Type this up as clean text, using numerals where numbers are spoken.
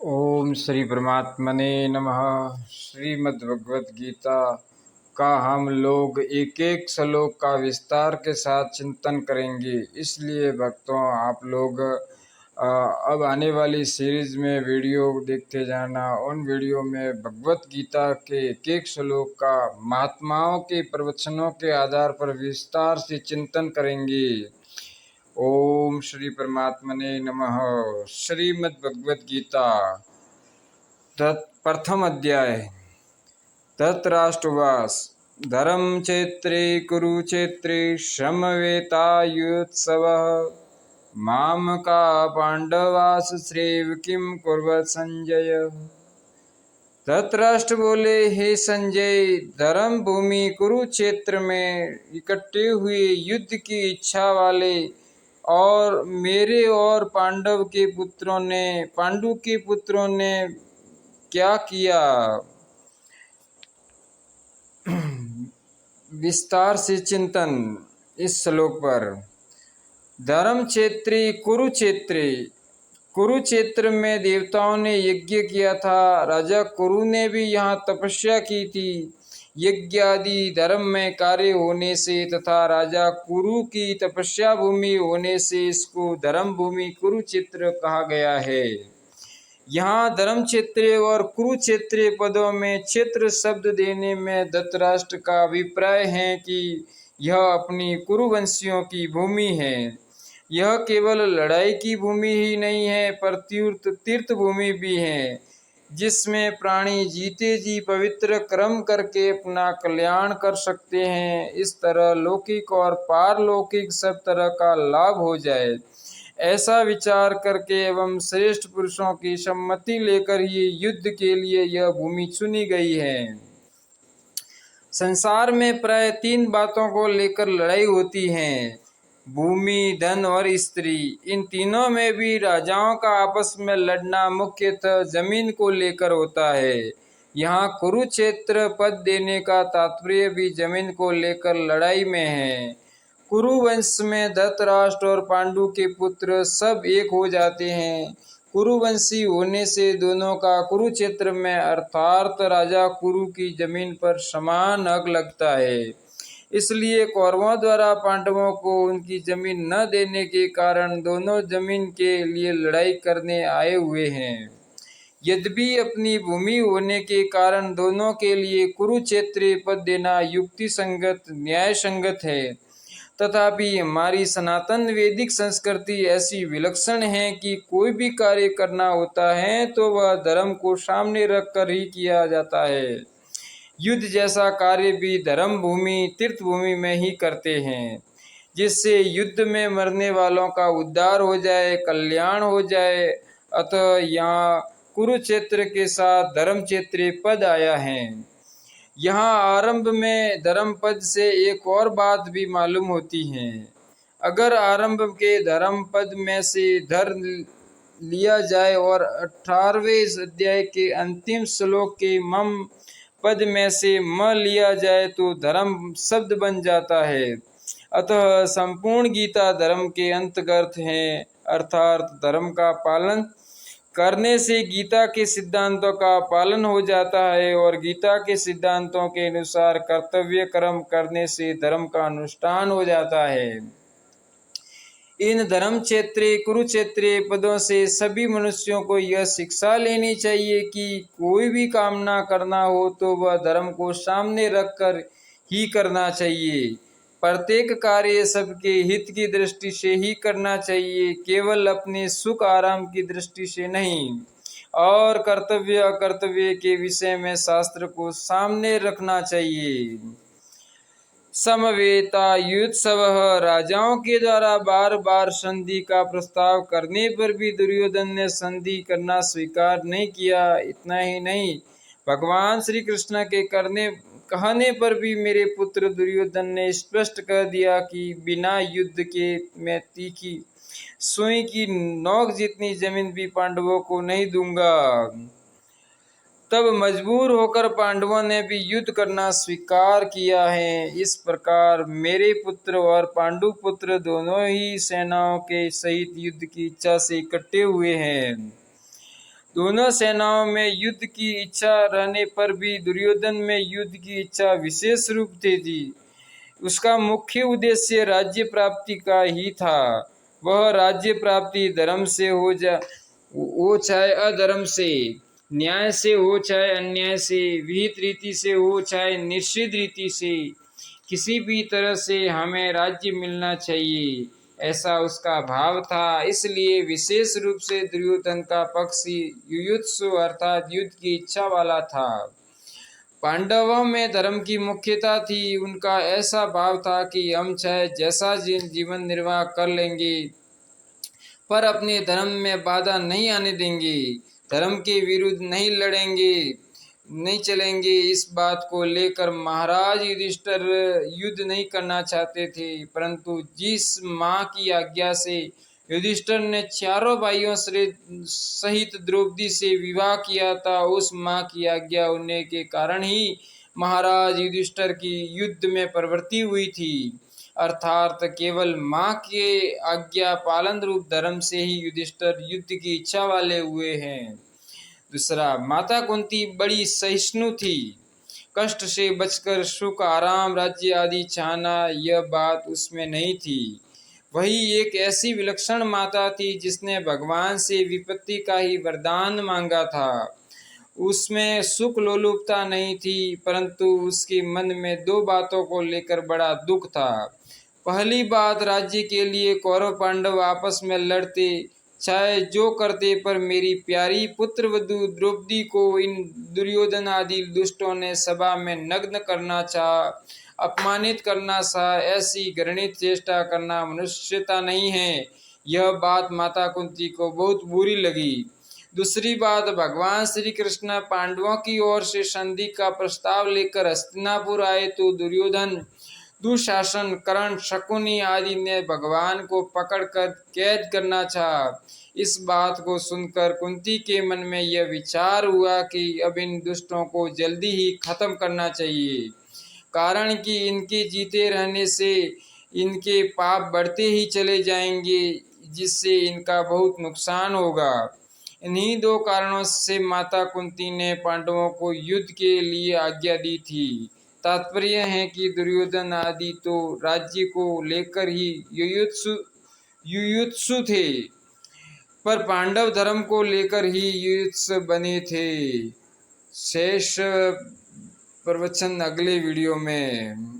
ओम श्री परमात्मने नमः। श्रीमद् भगवत गीता का हम लोग एक एक श्लोक का विस्तार के साथ चिंतन करेंगे। इसलिए भक्तों, आप लोग अब आने वाली सीरीज में वीडियो देखते जाना। उन वीडियो में भगवत गीता के एक एक श्लोक का महात्माओं के प्रवचनों के आधार पर विस्तार से चिंतन करेंगे। ओम श्री परमात्मने नमः। श्रीमद् भगवत गीता प्रथम अध्याय। धृतराष्ट्रवास। धर्म क्षेत्रे कुरुक्षेत्रे समवेतायुत्सवः मामका पांडवास श्रेव किम कुर्वत संजय। धृतराष्ट्र बोले, हे संजय, धर्म भूमि कुरुक्षेत्र में इकट्ठे हुए युद्ध की इच्छा वाले और मेरे और पांडु के पुत्रों ने क्या किया। विस्तार से चिंतन इस श्लोक पर। धर्म क्षेत्री कुरुक्षेत्र में देवताओं ने यज्ञ किया था। राजा कुरु ने भी यहाँ तपस्या की थी। यज्ञ आदि धर्म में कार्य होने से तथा राजा कुरु की तपस्या भूमि होने से इसको धर्म भूमि कुरुक्षेत्र कहा गया है। यहाँ धर्म क्षेत्रीय और कुरुक्षेत्रीय पदों में क्षेत्र शब्द देने में धृतराष्ट्र का अभिप्राय है कि यह अपनी कुरुवंशियों की भूमि है। यह केवल लड़ाई की भूमि ही नहीं है पर तीर्थ भूमि भी है, जिसमें प्राणी जीते जी पवित्र कर्म करके अपना कल्याण कर सकते हैं। इस तरह लौकिक और पारलौकिक सब तरह का लाभ हो जाए, ऐसा विचार करके एवं श्रेष्ठ पुरुषों की सम्मति लेकर ही युद्ध के लिए यह भूमि चुनी गई है। संसार में प्राय 3 बातों को लेकर लड़ाई होती है: भूमि, धन और स्त्री। इन तीनों में भी राजाओं का आपस में लड़ना मुख्यतः जमीन को लेकर होता है। यहाँ कुरुक्षेत्र पद देने का तात्पर्य भी जमीन को लेकर लड़ाई में है। कुरुवंश में धृतराष्ट्र और पांडु के पुत्र सब एक हो जाते हैं। कुरुवंशी होने से दोनों का कुरुक्षेत्र में अर्थात राजा कुरु की जमीन पर समान हक लगता है। इसलिए कौरवों द्वारा पांडवों को उनकी जमीन न देने के कारण दोनों जमीन के लिए लड़ाई करने आए हुए हैं। यद्यपि अपनी भूमि होने के कारण दोनों के लिए कुरुक्षेत्रीय पद देना युक्ति संगत, न्याय संगत है, तथापि हमारी सनातन वैदिक संस्कृति ऐसी विलक्षण है कि कोई भी कार्य करना होता है तो वह धर्म को सामने रखकर ही किया जाता है। युद्ध जैसा कार्य भी धर्म भूमि, तीर्थ भूमि में ही करते हैं, जिससे युद्ध में मरने वालों का उद्धार हो जाए, कल्याण हो जाए। अतः यहाँ कुरुक्षेत्र के साथ धर्म क्षेत्रीय पद आया है। यहाँ आरंभ में धर्म पद से एक और बात भी मालूम होती है। अगर आरंभ के धर्म पद में से धर लिया जाए और 18वें अध्याय के अंतिम श्लोक के मम पद में से म लिया जाए तो धर्म शब्द बन जाता है। अतः संपूर्ण गीता धर्म के अंतर्गत है, अर्थात धर्म का पालन करने से गीता के सिद्धांतों का पालन हो जाता है और गीता के सिद्धांतों के अनुसार कर्तव्य कर्म करने से धर्म का अनुष्ठान हो जाता है। इन धर्म क्षेत्रीय कुरुक्षेत्रीय पदों से सभी मनुष्यों को यह शिक्षा लेनी चाहिए कि कोई भी कामना करना हो तो वह धर्म को सामने रखकर ही करना चाहिए। प्रत्येक कार्य सबके हित की दृष्टि से ही करना चाहिए, केवल अपने सुख आराम की दृष्टि से नहीं। और कर्तव्य अकर्तव्य के विषय में शास्त्र को सामने रखना चाहिए। समवेतायुत्सवः। राजाओं के द्वारा बार बार संधि का प्रस्ताव करने पर भी दुर्योधन ने संधि करना स्वीकार नहीं किया। इतना ही नहीं, भगवान श्री कृष्ण के कहने पर भी मेरे पुत्र दुर्योधन ने स्पष्ट कर दिया कि बिना युद्ध के मैं तीखी सुई की नोक जितनी जमीन भी पांडवों को नहीं दूंगा। तब मजबूर होकर पांडवों ने भी युद्ध करना स्वीकार किया है। इस प्रकार मेरे पुत्र और पांडु पुत्र दोनों ही सेनाओं के सहित युद्ध की इच्छा से इकट्ठे हुए हैं। दोनों सेनाओं में युद्ध की इच्छा रहने पर भी दुर्योधन में युद्ध की इच्छा विशेष रूप से थी। उसका मुख्य उद्देश्य राज्य प्राप्ति का ही था। वह राज्य प्राप्ति धर्म से हो चाहे अधर्म से, न्याय से हो चाहे अन्याय से, विहित रीति से हो चाहे निश्चित रीति से, किसी भी तरह से हमें राज्य मिलना चाहिए, ऐसा उसका भाव था। इसलिए विशेष रूप से दुर्योधन का पक्ष युयुत्सु अर्थात युद्ध की इच्छा वाला था। पांडवों में धर्म की मुख्यता थी। उनका ऐसा भाव था कि हम चाहे जैसा जीवन निर्वाह कर लेंगे पर अपने धर्म में बाधा नहीं आने देंगे, धर्म के विरुद्ध नहीं लड़ेंगे, नहीं चलेंगे। इस बात को लेकर महाराज युधिष्ठिर युद्ध नहीं करना चाहते थे, परंतु जिस माँ की आज्ञा से युधिष्ठिर ने चारों भाइयों सहित द्रौपदी से विवाह किया था, उस माँ की आज्ञा होने के कारण ही महाराज युधिष्ठिर की युद्ध में प्रवृत्ति हुई थी। अर्थात केवल माँ के आज्ञा पालन रूप धर्म से ही युधिष्ठिर युद्ध की इच्छा वाले हुए हैं। दूसरा, माता कुंती बड़ी सहिष्णु थी। कष्ट से बचकर सुख आराम राज्य आदि चाहना यह बात उसमें नहीं थी। वही एक ऐसी विलक्षण माता थी जिसने भगवान से विपत्ति का ही वरदान मांगा था। उसमें सुख लोलुपता नहीं थी, परंतु उसके मन में दो बातों को लेकर बड़ा दुख था। पहली बात, राज्य के लिए कौरव पांडव आपस में लड़ते चाहे जो करते, पर मेरी प्यारी पुत्र वधू द्रौपदी को इन दुर्योधन आदि दुष्टों ने सभा में नग्न करना चाहा, अपमानित करना चाहा। ऐसी घृणित चेष्टा करना मनुष्यता नहीं है। यह बात माता कुंती को बहुत बुरी लगी। दूसरी बात, भगवान श्री कृष्ण पांडवों की ओर से संधि का प्रस्ताव लेकर हस्तिनापुर आए तो दुर्योधन, दुशासन, कर्ण, शकुनी आदि ने भगवान को पकड़कर कैद करना चाहा। इस बात को सुनकर कुंती के मन में यह विचार हुआ कि अब इन दुष्टों को जल्दी ही खत्म करना चाहिए, कारण कि इनके जीते रहने से इनके पाप बढ़ते ही चले जाएंगे, जिससे इनका बहुत नुकसान होगा। इन्हीं दो कारणों से माता कुंती ने पांडवों को युद्ध के लिए आज्ञा दी थी। तात्पर्य है कि दुर्योधन आदि तो राज्य को लेकर ही युयुत्सु थे, पर पांडव धर्म को लेकर ही युयुत्सु बने थे। शेष प्रवचन अगले वीडियो में।